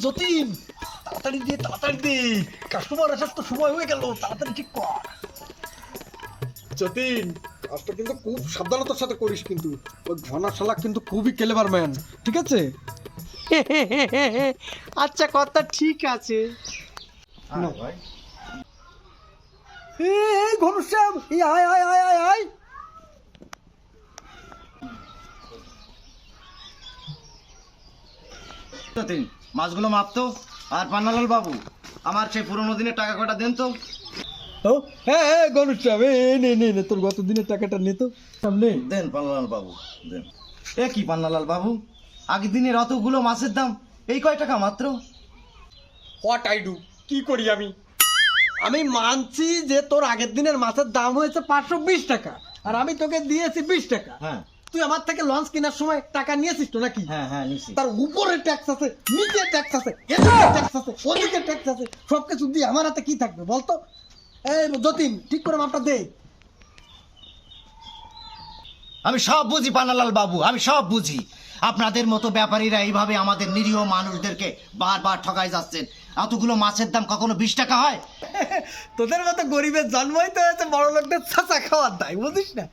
যতীন, তাড়াতাড়ি দে, কাস্টমার আসার তো সময় হয়ে গেল, তাড়াতাড়ি ঠিক কর। যতীন, কাজটা কিন্তু খুব সাবধানতার সাথে করিস, কিন্তু ওই ঘনা শালা কিন্তু খুবই ক্লেভার ম্যান, ঠিক আছে? আচ্ছা, কথা ঠিক আছে। ঘনশ্যাম, আয় আয় আয় আয় আয়। মাছগুলো মাপতো। আর পান্নালাল বাবু, আমার সেই পুরোনো দিনের টাকা কটা দেন তো। হ্যাঁ ঘনশ্যাম, নে তোর গত দিনের টাকাটা নে তো সামনে। দেন পান্নালাল বাবু, দেন। এ কি পান্নালাল বাবু, আগের দিনের অতগুলো মাছের দাম এই কয় টাকা মাত্র? হোয়াট আই ডু, কি করি আমি মানছি যে তোর আগের দিনের মাছের দাম হয়েছে 520 টাকা, আর আমি তোকে দিয়েছি 20 টাকা। হ্যাঁ তুই আমার থেকে লঞ্চ কেনার সময় টাকা নিয়েছিস তো নাকি? হ্যাঁ হ্যাঁ নিশ্চয়ই। তার উপরে ট্যাক্স আছে, নিচে ট্যাক্স আছে, এদিকে ট্যাক্স আছে, ওদিকে ট্যাক্স আছে, সবকিছু দিয়ে আমার হাতে কি থাকবে বলতো? এই যতীন, ঠিক করে মাপটা দে। আমি সব বুঝি পান্নালাল বাবু, আমি সব বুঝি। আপনাদের মতো ব্যাপারীরা এইভাবে আমাদের নিরীহ মানুষদেরকে বারবার ঠকাই যাচ্ছেন। এতগুলো মাছের দাম কখনো 20 টাকা হয়? তোদের মতো গরিবের জন্মই তো হয়েছে বড় লোকদের ছাঁচা খাওয়ার দায়, বুঝিস না?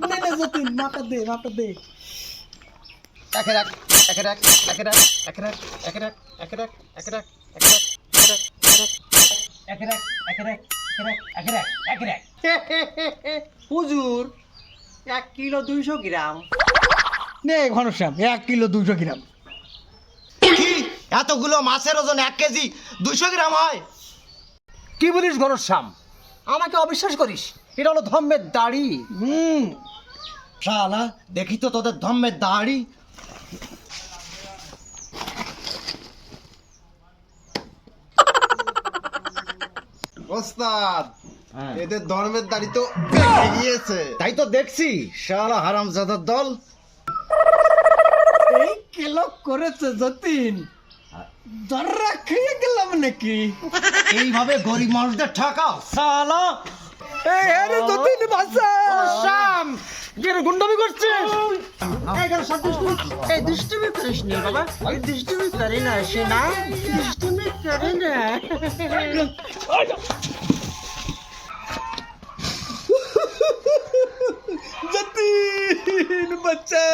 নে যতীন, মাপটা দে। একে রাখ, একে রাখ, একে রাখ, একে রাখ, একে রাখ, একে রাখ, একে রাখ, একে রাখ, একে রাখ, একে রাখ, একে রাখ, একে রাখ। হুজুর, 1 কিলো 200 গ্রাম। নে ঘনশ্যাম, 1 কিলো 200 গ্রাম। কি, এতগুলো মাছের ওজন 1 কেজি 200 গ্রাম হয়? কি বলিস ঘনশ্যাম? আমাকে অবিশ্বাস করিস? এটা হলো ধম্মের দাড়ি। শালা, দেখি তো তোদের ধম্মের দাড়ি। ওস্তাদ, হ্যাঁ। এদের ধর্মের দাড়ি তো পেকে গিয়েছে। তাই তো দেখছি, শালা হারামজাদার দল। এই কেলো করেছে যতীন, জর্রা খেয়ে গেলাম নাকি? এইভাবে গরিব মানুষদের ঠকাও শালা। এই আরে যতীন বাঁচা। শ্যাম, গের গুন্ডামি করছে। এই দুষ্টুমি করিস নি বাবা, এই দুষ্টুমি করি না, শোনা, দুষ্টুমি করি না। যতীন বাচ্চা।